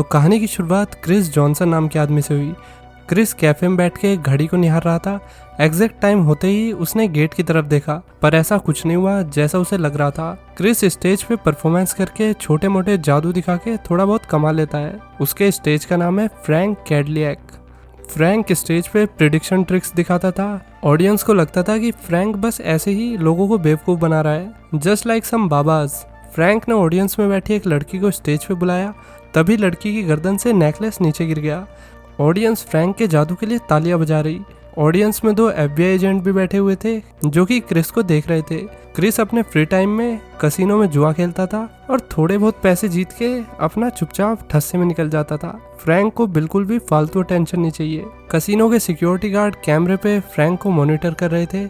तो कहानी की शुरुआत क्रिस जॉनसन नाम के आदमी से हुई। क्रिस कैफे में बैठ के घड़ी को निहार रहा था। एग्जैक्ट टाइम होते ही उसने गेट की तरफ देखा, पर ऐसा कुछ नहीं हुआ जैसा उसे लग रहा था। क्रिस स्टेज पे परफॉर्मेंस करके छोटे मोटे जादू दिखा के थोड़ा बहुत कमा लेता है। उसके स्टेज का नाम है फ्रैंक कैडलियक। फ्रैंक स्टेज पे प्रिडिक्शन ट्रिक्स दिखाता था। ऑडियंस को लगता था कि फ्रैंक बस ऐसे ही लोगों को बेवकूफ बना रहा है, जस्ट लाइक सम बाबाज। फ्रैंक ने ऑडियंस में बैठी एक लड़की को स्टेज पे बुलाया, तभी लड़की की गर्दन से नेकलेस नीचे गिर गया। ऑडियंस फ्रैंक के जादू के लिए तालियां बजा रही। ऑडियंस में 2 FBI एजेंट भी बैठे हुए थे जो कि क्रिस को देख रहे थे। क्रिस अपने फ्री टाइम में कसिनो में जुआ खेलता था और थोड़े बहुत पैसे जीत के अपना चुपचाप ठस्से में निकल जाता था। फ्रैंक को बिल्कुल भी फालतू टेंशन नहीं चाहिए। कसिनो के सिक्योरिटी गार्ड कैमरे पे फ्रैंक को मॉनिटर कर रहे थे।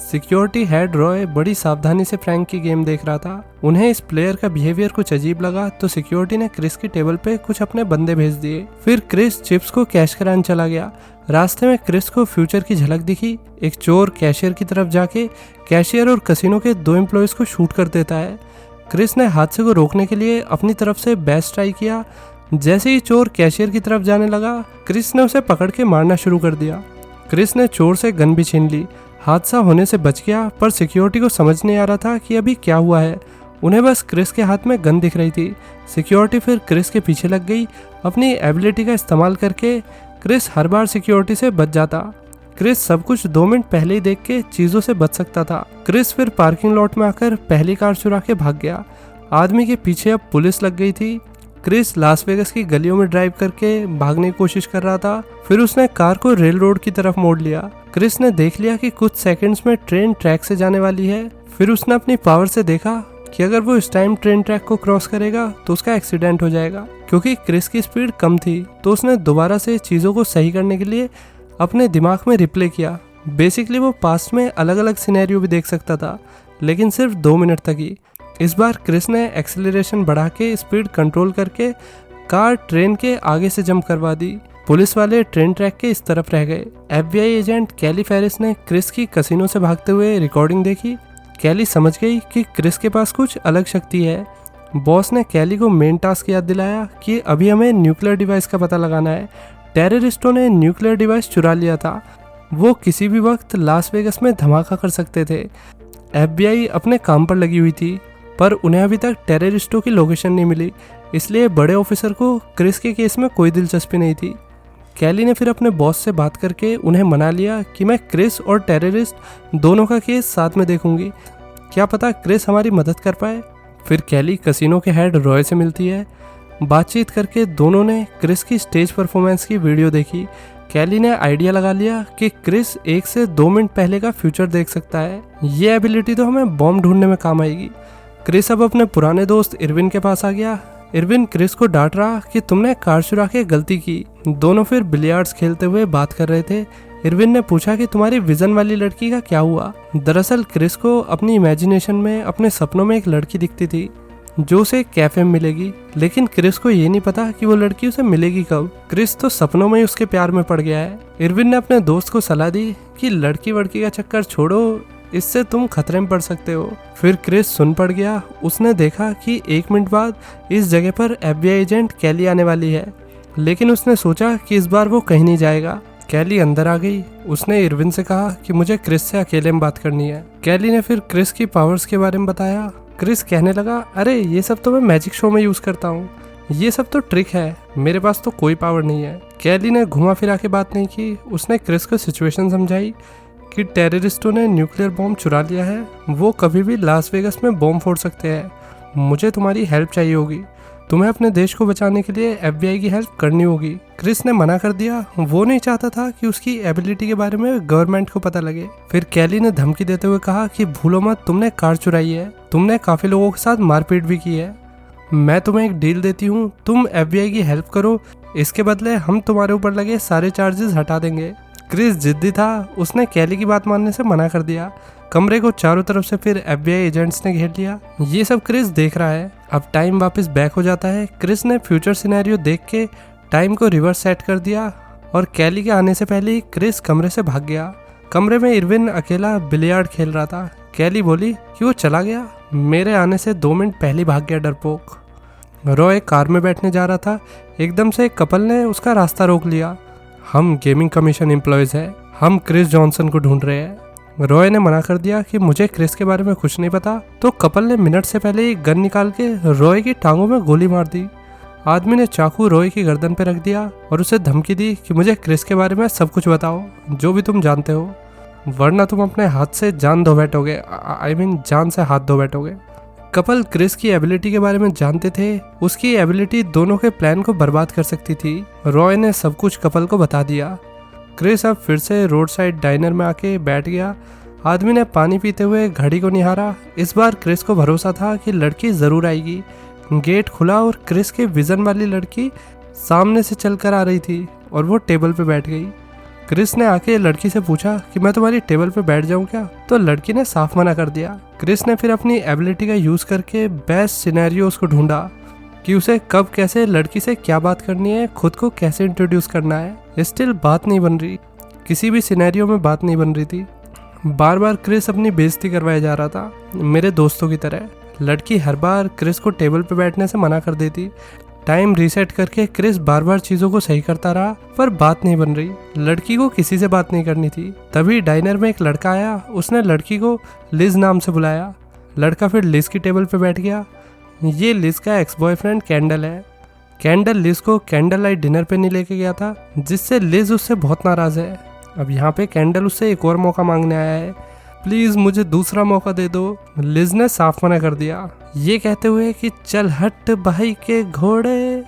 सिक्योरिटी हेड रॉय बड़ी सावधानी से फ्रैंक की गेम देख रहा था। उन्हें इस प्लेयर का बिहेवियर कुछ अजीब लगा तो सिक्योरिटी ने क्रिस की टेबल पे कुछ अपने बंदे भेज दिए। फिर क्रिस चिप्स को कैश कराने चला गया। रास्ते में क्रिस को फ्यूचर की झलक दिखी। एक चोर कैशियर की तरफ जाके कैशियर और कसिनो के 2 एम्प्लॉयज को शूट कर देता है। क्रिस ने हादसे को रोकने के लिए अपनी तरफ से बेस्ट ट्राई किया। जैसे ही चोर कैशियर की तरफ जाने लगा, क्रिस ने उसे पकड़ के मारना शुरू कर दिया। क्रिस ने चोर से गन भी छीन ली। हादसा होने से बच गया, पर सिक्योरिटी को समझ नहीं आ रहा था कि अभी क्या हुआ है। उन्हें बस क्रिस के हाथ में गन दिख रही थी। सिक्योरिटी फिर क्रिस के पीछे लग गई। अपनी एबिलिटी का इस्तेमाल करके क्रिस हर बार सिक्योरिटी से बच जाता। क्रिस सब कुछ 2 मिनट पहले ही देख के चीजों से बच सकता था। क्रिस फिर पार्किंग लॉट में आकर पहली कार चुरा के भाग गया। आदमी के पीछे अब पुलिस लग गई थी। क्रिस लास वेगस की गलियों में ड्राइव करके भागने की कोशिश कर रहा था। फिर उसने कार को रेल रोड की तरफ मोड़ लिया। क्रिस ने देख लिया कि कुछ सेकंड्स में ट्रेन ट्रैक से जाने वाली है। फिर उसने अपनी पावर से देखा कि अगर वो इस टाइम ट्रेन ट्रैक को क्रॉस करेगा तो उसका एक्सीडेंट हो जाएगा। क्योंकि क्रिस की स्पीड कम थी तो उसने दोबारा से चीज़ों को सही करने के लिए अपने दिमाग में रिप्ले किया। बेसिकली वो पास्ट में अलग अलग सिनेरियो भी देख सकता था, लेकिन सिर्फ 2 मिनट तक ही। इस बार क्रिस ने एक्सेलरेशन बढ़ा के स्पीड कंट्रोल करके कार ट्रेन के आगे से जंप करवा दी। पुलिस वाले ट्रेन ट्रैक के इस तरफ रह गए। FBI एजेंट कैली फेरिस ने क्रिस की कसिनो से भागते हुए रिकॉर्डिंग देखी। कैली समझ गई कि क्रिस के पास कुछ अलग शक्ति है। बॉस ने कैली को मेन टास्क याद दिलाया कि अभी हमें न्यूक्लियर डिवाइस का पता लगाना है। टेररिस्टों ने न्यूक्लियर डिवाइस चुरा लिया था। वो किसी भी वक्त लास वेगस में धमाका कर सकते थे। FBI अपने काम पर लगी हुई थी, पर उन्हें अभी तक टेररिस्टों की लोकेशन नहीं मिली, इसलिए बड़े ऑफिसर को क्रिस के केस में कोई दिलचस्पी नहीं थी। कैली ने फिर अपने बॉस से बात करके उन्हें मना लिया कि मैं क्रिस और टेररिस्ट दोनों का केस साथ में देखूंगी, क्या पता क्रिस हमारी मदद कर पाए। फिर कैली कसिनो के हेड रॉय से मिलती है। बातचीत करके दोनों ने क्रिस की स्टेज परफॉर्मेंस की वीडियो देखी। कैली ने आइडिया लगा लिया कि क्रिस 1 से 2 मिनट पहले का फ्यूचर देख सकता है। ये एबिलिटी तो हमें बॉम्ब ढूंढने में काम आएगी। क्रिस अब अपने पुराने दोस्त इरविन के पास आ गया। इरविन क्रिस को डांट रहा कि तुमने कार चुरा के गलती की। दोनों फिर बिलियर्ड्स खेलते हुए बात कर रहे थे। इरविन ने पूछा कि तुम्हारी विजन वाली लड़की का क्या हुआ। दरअसल क्रिस को अपनी इमेजिनेशन में अपने सपनों में एक लड़की दिखती थी जो उसे कैफे में मिलेगी, लेकिन क्रिस को ये नहीं पता कि वो लड़की उसे मिलेगी कब। क्रिस तो सपनों में ही उसके प्यार में पड़ गया है। इरविन ने अपने दोस्त को सलाह दी कि लड़की वड़की का चक्कर छोड़ो, इससे तुम खतरे में पड़ सकते हो। फिर क्रिस सुन पड़ गया। उसने देखा कि 1 मिनट बाद इस जगह पर FBI एजेंट कैली आने वाली है, लेकिन उसने सोचा कि इस बार वो कहीं नहीं जाएगा। कैली अंदर आ गई। उसने इरविन से कहा कि मुझे क्रिस से अकेले में बात करनी है। कैली ने फिर क्रिस की पावर्स के बारे में बताया। क्रिस कहने लगा, अरे ये सब तो मैं मैजिक शो में यूज़ करता हूँ, ये सब तो ट्रिक है, मेरे पास तो कोई पावर नहीं है। कैली ने घुमा फिरा के बात नहीं की। उसने क्रिस को सिचुएशन समझाई कि टेररिस्टों ने न्यूक्लियर बॉम्ब चुरा लिया है, वो कभी भी लास वेगस में बॉम्ब फोड़ सकते हैं। मुझे तुम्हारी हेल्प चाहिए होगी, तुम्हें अपने देश को बचाने के लिए FBI की हेल्प करनी होगी। क्रिस ने मना कर दिया। वो नहीं चाहता था कि उसकी एबिलिटी के बारे में गवर्नमेंट को पता लगे। फिर कैली ने धमकी देते हुए कहा कि भूलो मत, तुमने कार चुराई है, तुमने काफी लोगों के साथ मारपीट भी की है। मैं तुम्हें एक डील देती हूँ, तुम FBI की हेल्प करो, इसके बदले हम तुम्हारे ऊपर लगे सारे चार्जेस हटा देंगे। क्रिस जिद्दी था। उसने कैली की बात मानने से मना कर दिया। कमरे को चारों तरफ से फिर FBI एजेंट्स ने घेर लिया। ये सब क्रिस देख रहा है। अब टाइम वापस बैक हो जाता है। क्रिस ने फ्यूचर सिनेरियो देख के टाइम को रिवर्स सेट कर दिया और कैली के आने से पहले ही क्रिस कमरे से भाग गया। कमरे में इरविन अकेला बिलियर्ड खेल रहा था। कैली बोली कि वो चला गया, मेरे आने से 2 मिनट पहले भाग गया डरपोक। रॉय कार में बैठने जा रहा था, एकदम से एक कपल ने उसका रास्ता रोक लिया। हम गेमिंग कमीशन एम्प्लॉयज हैं, हम क्रिस जॉनसन को ढूंढ रहे हैं। रॉय ने मना कर दिया कि मुझे क्रिस के बारे में कुछ नहीं पता, तो कपल ने मिनट से पहले ही गन निकाल के रॉय की टांगों में गोली मार दी। आदमी ने चाकू रॉय की गर्दन पे रख दिया और उसे धमकी दी कि मुझे क्रिस के बारे में सब कुछ बताओ, जो भी तुम जानते हो, वरना तुम अपने हाथ से जान धो बैठोगे। आई मीन जान से हाथ धो बैठोगे। कपल क्रिस की एबिलिटी के बारे में जानते थे, उसकी एबिलिटी दोनों के प्लान को बर्बाद कर सकती थी। रॉय ने सब कुछ कपल को बता दिया। क्रिस अब फिर से रोड साइड डाइनर में आके बैठ गया। आदमी ने पानी पीते हुए घड़ी को निहारा। इस बार क्रिस को भरोसा था कि लड़की जरूर आएगी। गेट खुला और क्रिस के विजन वाली लड़की सामने से चलकर आ रही थी और वो टेबल पे बैठ गई। क्रिस ने आके लड़की से पूछा कि मैं तुम्हारी टेबल पे बैठ जाऊं क्या, तो लड़की ने साफ मना कर दिया। क्रिस ने फिर अपनी एबिलिटी का यूज करके बेस्ट सिनेरियोस को ढूंढा कि उसे कब कैसे लड़की से क्या बात करनी है, खुद को कैसे इंट्रोड्यूस करना है। स्टिल बात नहीं बन रही, किसी भी सिनेरियो में बात नहीं बन रही थी। बार बार क्रिस अपनी बेइज्जती करवाया जा रहा था, मेरे दोस्तों की तरह। लड़की हर बार क्रिस को टेबल पे बैठने से मना कर देती। टाइम रीसेट करके क्रिस बार बार चीजों को सही करता रहा, पर बात नहीं बन रही। लड़की को किसी से बात नहीं करनी थी। तभी डाइनर में एक लड़का आया, उसने लड़की को लिज नाम से बुलाया। लड़का फिर लिज की टेबल पे बैठ गया। ये लिज का एक्स बॉयफ्रेंड कैंडल है। कैंडल लिज को कैंडल लाइट डिनर पे नहीं लेके गया था, जिससे लिज उससे बहुत नाराज है। अब यहाँ पे कैंडल उससे एक और मौका मांगने आया है, प्लीज मुझे दूसरा मौका दे दो। लिज ने साफ मना कर दिया, ये कहते हुए कि चल हट भाई के घोड़े।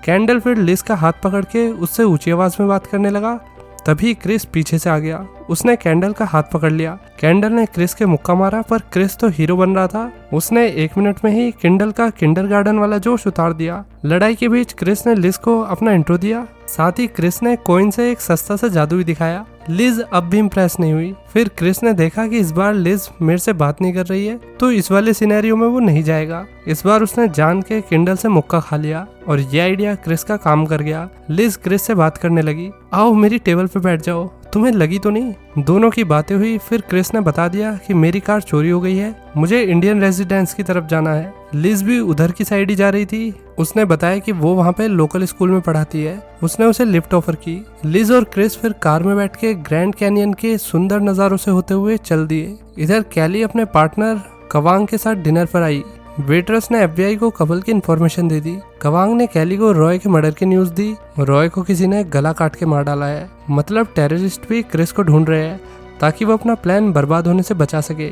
कैंडल फिर लिज का हाथ पकड़ के उससे ऊंची आवाज में बात करने लगा। तभी क्रिस पीछे से आ गया, उसने कैंडल का हाथ पकड़ लिया। कैंडल ने क्रिस के मुक्का मारा, पर क्रिस तो हीरो बन रहा था। उसने 1 मिनट में ही किंडल का किंडरगार्टन वाला जोश उतार दिया। लड़ाई के बीच क्रिस ने लिज को अपना इंट्रो दिया, साथ ही क्रिस ने कॉइन से एक सस्ता सा जादू भी दिखाया। लिज अब भी इम्प्रेस नहीं हुई। फिर क्रिस ने देखा कि इस बार लिज मेरे से बात नहीं कर रही है, तो इस वाले सिनेरियो में वो नहीं जाएगा। इस बार उसने जान के किंडल से मुक्का खा लिया और ये आइडिया क्रिस का काम कर गया। लिज क्रिस से बात करने लगी, आओ मेरी टेबल पे बैठ जाओ, तुम्हें लगी तो नहीं। दोनों की बातें हुई। फिर क्रिस ने बता दिया कि मेरी कार चोरी हो गई है, मुझे इंडियन रेजिडेंस की तरफ जाना है। लिज भी उधर की साइड ही जा रही थी। उसने बताया कि वो वहाँ पे लोकल स्कूल में पढ़ाती है। उसने उसे लिफ्ट ऑफर की। लिज और क्रिस फिर कार में बैठ के ग्रैंड कैनियन के सुंदर नज़ारों से होते हुए चल दिए। इधर कैली अपने पार्टनर कवांग के साथ डिनर पर आई। वेटरस ने FBI को कपल की इन्फॉर्मेशन दे दी। कवांग ने कैली को रॉय के मर्डर की न्यूज दी। रॉय को किसी ने गला काट के मार डाला है, मतलब टेररिस्ट भी क्रिस को ढूंढ रहे हैं ताकि वो अपना प्लान बर्बाद होने से बचा सके।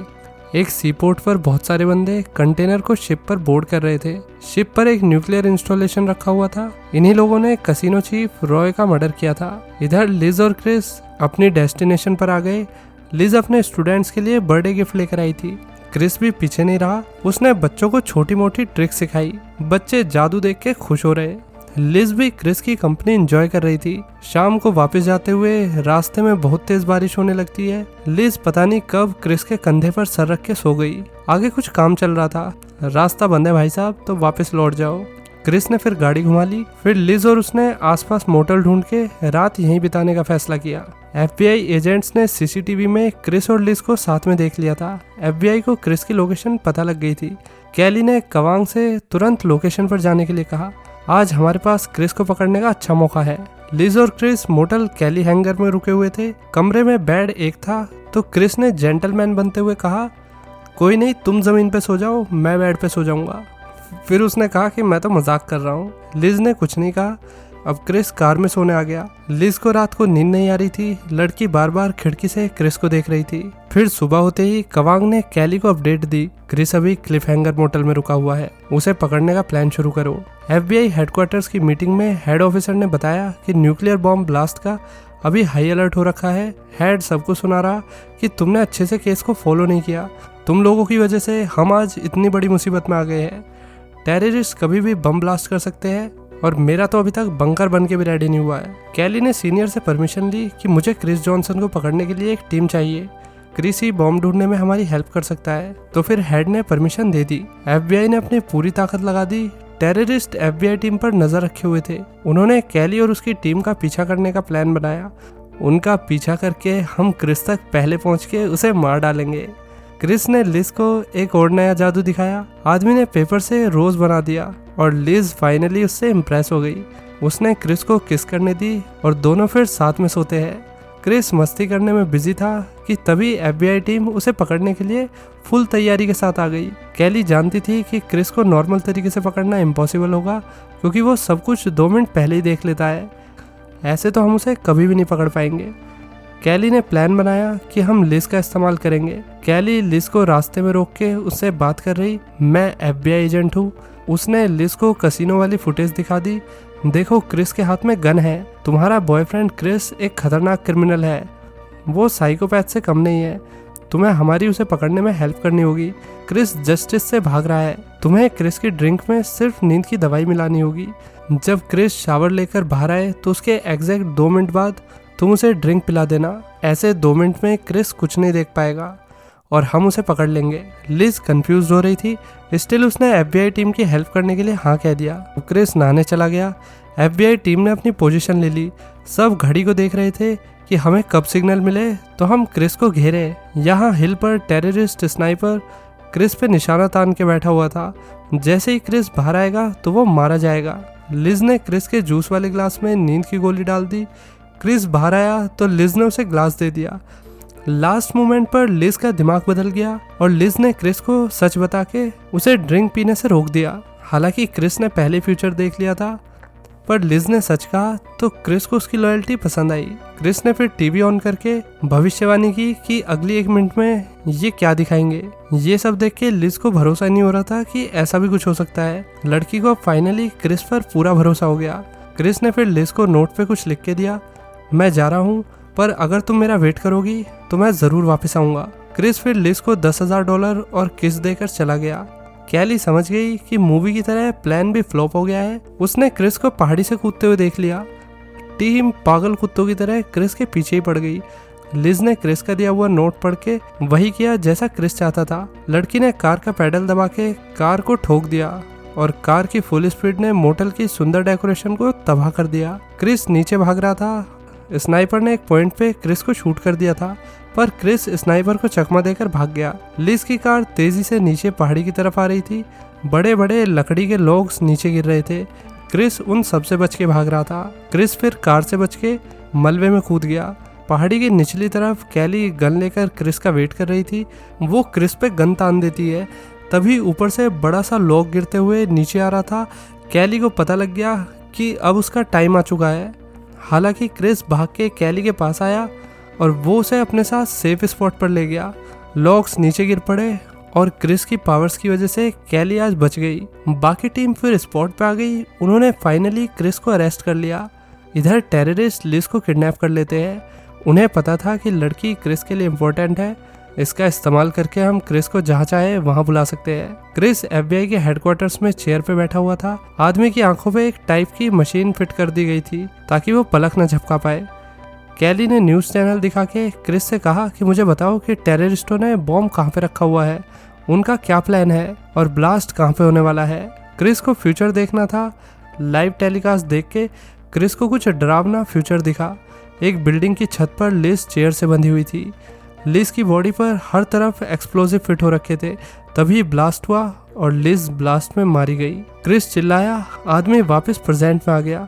एक सीपोर्ट पर बहुत सारे बंदे कंटेनर को शिप पर बोर्ड कर रहे थे। शिप पर एक न्यूक्लियर इंस्टॉलेशन रखा हुआ था। इन्हीं लोगों ने कसिनो चीफ रॉय का मर्डर किया था। इधर लिज और क्रिस अपनी डेस्टिनेशन पर आ गए। लिज अपने स्टूडेंट्स के लिए बर्थडे गिफ्ट लेकर आई थी। क्रिस भी पीछे नहीं रहा, उसने बच्चों को छोटी मोटी ट्रिक सिखाई। बच्चे जादू देख के खुश हो रहे। लिज भी क्रिस की कंपनी एंजॉय कर रही थी। शाम को वापस जाते हुए रास्ते में बहुत तेज बारिश होने लगती है। लिज पता नहीं कब क्रिस के कंधे पर सर रख के सो गई। आगे कुछ काम चल रहा था। रास्ता बंद है भाई साहब, तो वापस लौट जाओ। क्रिस ने फिर गाड़ी घुमा ली। फिर लिज और उसने आसपास मोटल ढूंढ के रात यहीं बिताने का फैसला किया। FBI एजेंट्स ने CCTV में क्रिस और लिज को साथ में देख लिया था। FBI को क्रिस की लोकेशन पता लग गई थी। कैली ने कवांग से तुरंत लोकेशन पर जाने के लिए कहा। आज हमारे पास क्रिस को पकड़ने का अच्छा मौका है। लिज और क्रिस मोटल कैली हैंगर में रुके हुए थे। कमरे में बेड एक था, तो क्रिस ने जेंटलमैन बनते हुए कहा, कोई नहीं, तुम जमीन पे सो जाओ, मैं बेड पे सो जाऊंगा। फिर उसने कहा कि मैं तो मजाक कर रहा हूँ। लिज ने कुछ नहीं कहा। अब क्रिस कार में सोने आ गया। लिज को रात को नींद नहीं आ रही थी। लड़की बार बार खिड़की से क्रिस को देख रही थी। फिर सुबह होते ही कवांग ने कैली को अपडेट दी, क्रिस अभी क्लिफ हैंगर मोटल में रुका हुआ है, उसे पकड़ने का प्लान शुरू करो। FBI हेडक्वार्टर्स की मीटिंग में हेड ऑफिसर ने बताया कि न्यूक्लियर बॉम्ब ब्लास्ट का अभी हाई अलर्ट हो रखा है। हेड सबको सुना रहा कि तुमने अच्छे से केस को फॉलो नहीं किया। तुम लोगों की वजह से हम आज इतनी बड़ी मुसीबत में आ गए हैं। टेररिस्ट कभी भी बम ब्लास्ट कर सकते हैं और मेरा तो अभी तक बंकर बन के भी रेडी नहीं हुआ है। कैली ने सीनियर से परमिशन ली कि मुझे क्रिस जॉनसन को पकड़ने के लिए एक टीम चाहिए। क्रिस ही बॉम्ब ढूंढने में हमारी हेल्प कर सकता है। तो फिर हेड ने परमिशन दे दी। FBI ने अपनी पूरी ताकत लगा दी। टेररिस्ट FBI टीम पर नजर रखे हुए थे। उन्होंने कैली और उसकी टीम का पीछा करने का प्लान बनाया। उनका पीछा करके हम क्रिस तक पहले पहुंच के उसे मार डालेंगे। क्रिस ने लिज को एक और नया जादू दिखाया। आदमी ने पेपर से रोज बना दिया और लिज फाइनली उससे इम्प्रेस हो गई। उसने क्रिस को किस करने दी और दोनों फिर साथ में सोते हैं। क्रिस मस्ती करने में बिजी था कि तभी FBI टीम उसे पकड़ने के लिए फुल तैयारी के साथ आ गई। कैली जानती थी कि क्रिस को नॉर्मल तरीके से पकड़ना इम्पॉसिबल होगा क्योंकि वो सब कुछ 2 मिनट पहले ही देख लेता है। ऐसे तो हम उसे कभी भी नहीं पकड़ पाएंगे। कैली ने प्लान बनाया कि हम लिज का इस्तेमाल करेंगे। कैली लिज को रास्ते में रोक के उससे बात कर रही, मैं FBI एजेंट हूँ। उसने लिज को कसिनो वाली फुटेज दिखा दी। देखो, क्रिस के हाथ में गन है। तुम्हारा बॉयफ्रेंड क्रिस एक खतरनाक क्रिमिनल है। वो साइकोपैथ से कम नहीं है। तुम्हें हमारी उसे पकड़ने में हेल्प करनी होगी। क्रिस जस्टिस से भाग रहा है। तुम्हें क्रिस की ड्रिंक में सिर्फ नींद की दवाई मिलानी होगी। जब क्रिस शावर लेकर बाहर आए तो उसके एग्जैक्ट 2 मिनट बाद तुम उसे ड्रिंक पिला देना। ऐसे 2 मिनट में क्रिस कुछ नहीं देख पाएगा और हम उसे पकड़ लेंगे। लिज कंफ्यूज हो रही थी, स्टिल उसने FBI टीम की हेल्प करने के लिए हाँ कह दिया। क्रिस नहाने चला गया। FBI टीम ने अपनी पोजीशन ले ली। सब घड़ी को देख रहे थे कि हमें कब सिग्नल मिले तो हम क्रिस को घेरे। यहाँ हिल पर टेररिस्ट स्नाइपर क्रिस पे निशाना तान के बैठा हुआ था। जैसे ही क्रिस बाहर आएगा तो वो मारा जाएगा। लिज ने क्रिस के जूस वाले ग्लास में नींद की गोली डाल दी। क्रिस बाहर आया तो लिज ने उसे ग्लास दे दिया। लास्ट मोमेंट पर लिज का दिमाग बदल गया और लिज ने क्रिस को सच बता के उसे ड्रिंक पीने से रोक दिया। हालांकि क्रिस ने पहले फ्यूचर देख लिया था, पर लिज ने सच कहा तो क्रिस को उसकी लॉयल्टी पसंद आई। क्रिस ने फिर टीवी ऑन करके भविष्यवाणी की कि अगली 1 मिनट में ये क्या दिखाएंगे। ये सब देख के लिज को भरोसा नहीं हो रहा था कि ऐसा भी कुछ हो सकता है। लड़की को अब फाइनली क्रिस पर पूरा भरोसा हो गया। क्रिस ने फिर लिज को नोट पे कुछ लिख के दिया, मैं जा रहा हूँ, पर अगर तुम मेरा वेट करोगी तो मैं जरूर वापस आऊंगा। क्रिस फिर लिज को $10,000 और किस देकर चला गया। कैली समझ गई कि मूवी की तरह प्लान भी फ्लॉप हो गया है। उसने क्रिस को पहाड़ी से कूदते हुए देख लिया। टीम पागल कुत्तों की तरह क्रिस के पीछे ही पड़ गई। लिज ने क्रिस का दिया हुआ नोट पढ़ के वही किया जैसा क्रिस चाहता था। लड़की ने कार का पैडल दबा के कार को ठोक दिया और कार की फुल स्पीड ने मोटल की सुंदर डेकोरेशन को तबाह कर दिया। क्रिस नीचे भाग रहा था। स्नाइपर ने एक पॉइंट पे क्रिस को शूट कर दिया था, पर क्रिस स्नाइपर को चकमा देकर भाग गया। लिज की कार तेजी से नीचे पहाड़ी की तरफ आ रही थी। बड़े बड़े लकड़ी के लॉग्स नीचे गिर रहे थे। क्रिस उन सब से बच के भाग रहा था। क्रिस फिर कार से बच के मलबे में कूद गया। पहाड़ी की निचली तरफ कैली गन लेकर क्रिस का वेट कर रही थी। वो क्रिस पे गन तान देती है। तभी ऊपर से बड़ा सा लॉग गिरते हुए नीचे आ रहा था। कैली को पता लग गया कि अब उसका टाइम आ चुका है। हालांकि क्रिस भाग के कैली के पास आया और वो उसे अपने साथ सेफ स्पॉट पर ले गया। लॉग्स नीचे गिर पड़े और क्रिस की पावर्स की वजह से कैली आज बच गई। बाकी टीम फिर स्पॉट पे आ गई। उन्होंने फाइनली क्रिस को अरेस्ट कर लिया। इधर टेररिस्ट लिज को किडनैप कर लेते हैं। उन्हें पता था कि लड़की क्रिस के लिए इम्पोर्टेंट है। इसका इस्तेमाल करके हम क्रिस को जहाँ चाहे वहाँ बुला सकते हैं। क्रिस FBI के हेडक्वार्टर्स में चेयर पे बैठा हुआ था। आदमी की आंखों पे एक टाइप की मशीन फिट कर दी गई थी ताकि वो पलक न झपका पाए। कैली ने न्यूज़ चैनल दिखा के क्रिस से कहा कि मुझे बताओ कि टेररिस्टों ने बॉम्ब कहाँ पे रखा हुआ है, उनका क्या प्लान है और ब्लास्ट कहाँ पे होने वाला है। क्रिस को फ्यूचर देखना था। लाइव टेलीकास्ट देख के क्रिस को कुछ डरावना फ्यूचर दिखा। एक बिल्डिंग की छत पर लिज चेयर से बंधी हुई थी। लिज की बॉडी पर हर तरफ एक्सप्लोजिव फिट हो रखे थे। तभी ब्लास्ट हुआ और लिज ब्लास्ट में मारी गई। क्रिस चिल्लाया। आदमी वापस प्रेजेंट में आ गया।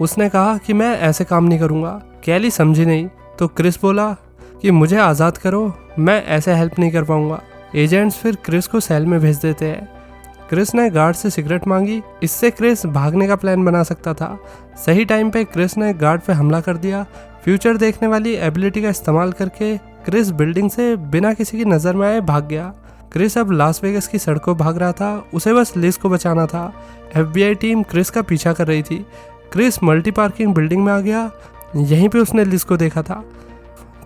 उसने कहा कि मैं ऐसे काम नहीं करूँगा। कैली समझी नहीं तो क्रिस बोला कि मुझे आज़ाद करो, मैं ऐसे हेल्प नहीं कर पाऊँगा। एजेंट्स फिर क्रिस को सेल में भेज देते हैं। क्रिस ने गार्ड से सिगरेट मांगी। इससे क्रिस भागने का प्लान बना सकता था। सही टाइम पे क्रिस ने गार्ड पे हमला कर दिया। फ्यूचर देखने वाली एबिलिटी का इस्तेमाल करके क्रिस बिल्डिंग से बिना किसी की नज़र में आए भाग गया। क्रिस अब लास वेगस की सड़कों भाग रहा था। उसे बस लिज को बचाना था। FBI टीम क्रिस का पीछा कर रही थी। क्रिस मल्टी पार्किंग बिल्डिंग में आ गया। यहीं पे उसने लिज को देखा था।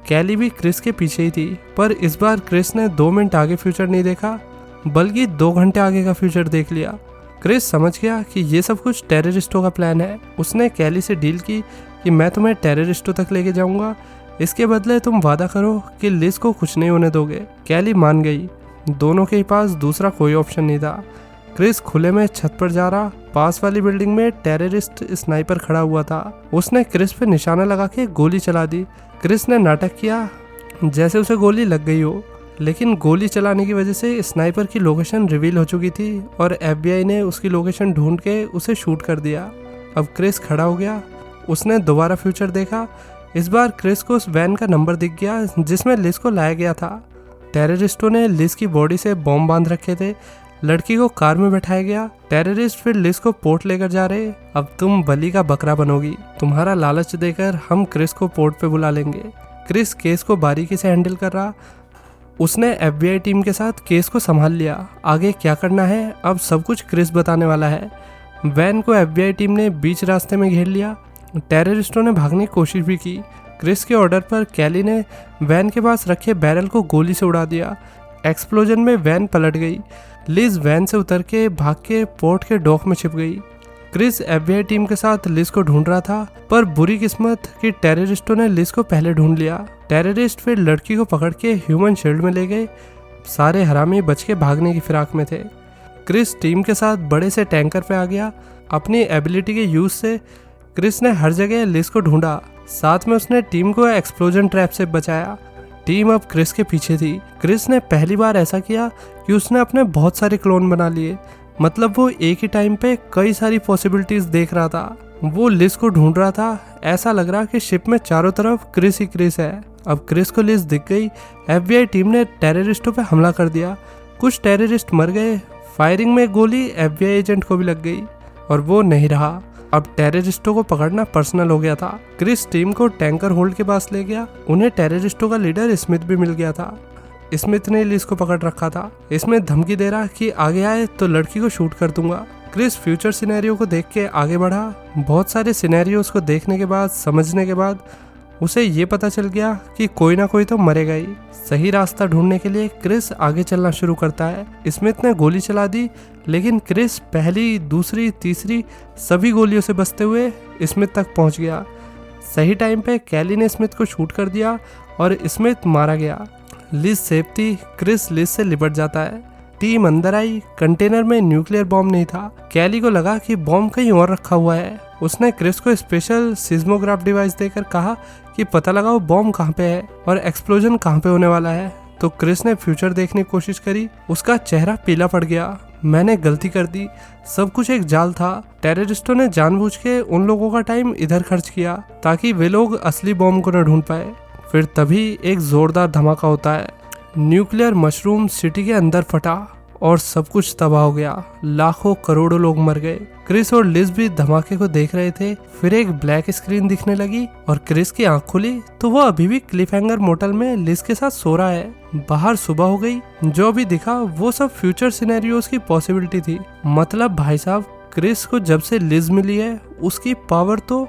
कैली भी क्रिस के पीछे ही थी, पर इस बार क्रिस ने 2 मिनट आगे फ्यूचर नहीं देखा बल्कि 2 घंटे आगे का फ्यूचर देख लिया। क्रिस समझ गया कि ये सब कुछ टेररिस्टों का प्लान है। उसने कैली से डील की कि मैं तुम्हें टेररिस्टों तक लेके जाऊंगा, इसके बदले तुम वादा करो कि लिज को कुछ नहीं होने दोगे। कैली मान गई। दोनों के पास दूसरा कोई ऑप्शन नहीं था। क्रिस खुले में छत पर जा रहा। पास वाली बिल्डिंग में टेररिस्ट स्नाइपर खड़ा हुआ था। उसने क्रिस पे निशाना लगा के गोली चला दी। क्रिस ने नाटक किया जैसे उसे गोली लग गई हो। लेकिन गोली चलाने की वजह से स्नाइपर की लोकेशन रिवील हो चुकी थी और FBI ने उसकी लोकेशन ढूंढ के उसे शूट कर दिया। अब क्रिस खड़ा हो गया, उसने दोबारा फ्यूचर देखा। इस बार क्रिस को उस वैन का नंबर दिख गया जिसमें लिज को लाया गया था। टेररिस्टों ने लिज की बॉडी से बॉम्ब बांध रखे थे। लड़की को कार में बैठाया गया। टेररिस्ट फिर लिज को पोर्ट लेकर जा रहे। अब तुम बलि का बकरा बनोगी, तुम्हारा लालच देकर हम क्रिस को पोर्ट पे बुला लेंगे। क्रिस केस को बारीकी से हैंडल कर रहा। उसने FBI टीम के साथ केस को संभाल लिया। आगे क्या करना है अब सब कुछ क्रिस बताने वाला है। वैन को FBI टीम ने बीच रास्ते में घेर लिया। टेररिस्टों ने भागने की कोशिश भी की। क्रिस के ऑर्डर पर कैली ने वैन के पास रखे बैरल को गोली से उड़ा दिया। एक्सप्लोजन में वैन पलट गई। लिज वैन से उतर के भाग के पोर्ट के डॉक में छिप गई। क्रिस FBI टीम के साथ लिज को ढूंढ रहा था, पर बुरी किस्मत कि टेररिस्टों ने लिज को पहले ढूंढ लिया। टेररिस्ट फिर लड़की को पकड़ के ह्यूमन शील्ड में ले गए। सारे हरामी बच के भागने की फिराक में थे। क्रिस टीम के साथ बड़े से टैंकर पे आ गया। अपनी एबिलिटी के यूज से क्रिस ने हर जगह लिज को ढूंढा। साथ में उसने टीम को एक्सप्लोजन ट्रैप से बचाया। टीम अब क्रिस के पीछे थी। क्रिस ने पहली बार ऐसा किया कि उसने अपने बहुत सारे क्लोन बना लिए। मतलब वो एक ही टाइम पे कई सारी पॉसिबिलिटीज देख रहा था। वो लिज को ढूंढ रहा था। ऐसा लग रहा कि शिप में चारों तरफ क्रिस ही क्रिस है। अब क्रिस को लिज दिख गई। FBI टीम ने टेररिस्टों पे हमला कर दिया। कुछ टेररिस्ट मर गए। फायरिंग में गोली FBI एजेंट को भी लग गई और वो नहीं रहा। अब टेररिस्टों को पकड़ना पर्सनल हो गया था। क्रिस टीम को टैंकर होल्ड के पास ले गया। उन्हें टेररिस्टों का लीडर स्मिथ भी मिल गया था। स्मिथ ने लिज को पकड़ रखा था। इसमें धमकी दे रहा कि आगे आए तो लड़की को शूट कर दूंगा। क्रिस फ्यूचर सिनेरियो को देख के आगे बढ़ा। बहुत सारे सिनेरियोस को देखने के बाद, समझने के बाद उसे ये पता चल गया कि कोई ना कोई तो मरेगा ही। सही रास्ता ढूंढने के लिए क्रिस आगे चलना शुरू करता है। स्मिथ ने गोली चला दी, लेकिन क्रिस पहली, दूसरी, तीसरी सभी गोलियों से बचते हुए स्मिथ तक पहुंच गया। सही टाइम पे कैली ने स्मिथ को शूट कर दिया और स्मिथ मारा गया। लिज सेफ थी। क्रिस लिज से लिपट जाता है। टीम अंदर आई। कंटेनर में न्यूक्लियर बॉम्ब नहीं था। कैली को लगा कि बॉम्ब कहीं और रखा हुआ है। उसने क्रिस को स्पेशल सिस्मोग्राफ डिवाइस देकर कहा कि पता लगाओ बॉम्ब कहाँ पे है और एक्सप्लोजन कहाँ पे होने वाला है। तो क्रिस ने फ्यूचर देखने की कोशिश करी। उसका चेहरा पीला पड़ गया। मैंने गलती कर दी, सब कुछ एक जाल था। टेररिस्टों ने जानबूझ के उन लोगों का टाइम इधर खर्च किया ताकि वे लोग असली बॉम्ब को न ढूंढ पाए। फिर तभी एक जोरदार धमाका होता है। न्यूक्लियर मशरूम सिटी के अंदर फटा और सब कुछ तबाह हो गया। लाखों करोड़ों लोग मर गए। क्रिस और लिज भी धमाके को देख रहे थे। फिर एक ब्लैक स्क्रीन दिखने लगी और क्रिस की आंख खुली तो वो अभी भी क्लिफहैंगर मोटल में लिज के साथ सो रहा है। बाहर सुबह हो गई। जो भी दिखा वो सब फ्यूचर सिनेरियोस की पॉसिबिलिटी थी। मतलब भाई साहब, क्रिस को जब से लिज मिली है उसकी पावर तो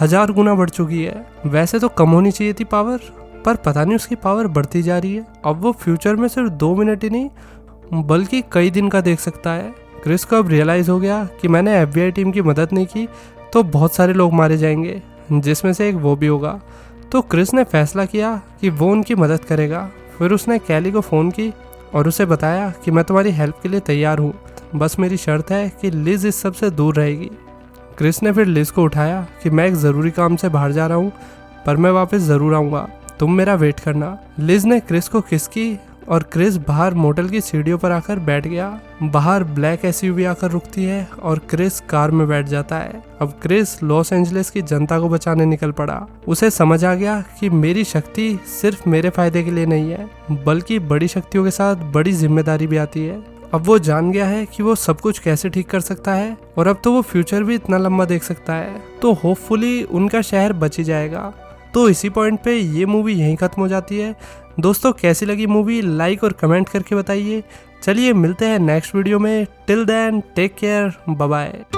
1000 गुना बढ़ चुकी है। वैसे तो कम होनी चाहिए थी पावर, पर पता नहीं उसकी पावर बढ़ती जा रही है। अब वो फ्यूचर में सिर्फ 2 मिनट ही नहीं बल्कि कई दिन का देख सकता है। क्रिस को अब रियलाइज हो गया कि मैंने FBI टीम की मदद नहीं की तो बहुत सारे लोग मारे जाएंगे, जिसमें से एक वो भी होगा। तो क्रिस ने फैसला किया कि वो उनकी मदद करेगा। फिर उसने कैली को फ़ोन की और उसे बताया कि मैं तुम्हारी हेल्प के लिए तैयार हूँ, बस मेरी शर्त है कि लिज इस सब से दूर रहेगी। क्रिस ने फिर लिज को उठाया कि मैं एक ज़रूरी काम से बाहर जा रहा हूँ, पर मैं वापस ज़रूर आऊँगा, तुम मेरा वेट करना। लिज ने क्रिस को किस की और क्रिस बाहर मोटल की सीढ़ियों पर आकर बैठ गया। बाहर ब्लैक SUV आकर रुकती है और क्रिस कार में बैठ जाता है। अब क्रिस लॉस एंजलिस की जनता को बचाने निकल पड़ा। उसे समझ आ गया कि मेरी शक्ति सिर्फ मेरे फायदे के लिए नहीं है, बल्कि बड़ी शक्तियों के साथ बड़ी जिम्मेदारी भी आती है। अब वो जान गया है कि वो सब कुछ कैसे ठीक कर सकता है और अब तो वो फ्यूचर भी इतना लंबा देख सकता है। तो होपफुली उनका शहर बच ही जाएगा। तो इसी पॉइंट पे ये मूवी यहीं खत्म हो जाती है। दोस्तों, कैसी लगी मूवी लाइक और कमेंट करके बताइए। चलिए मिलते हैं नेक्स्ट वीडियो में। Till then take care, bye bye.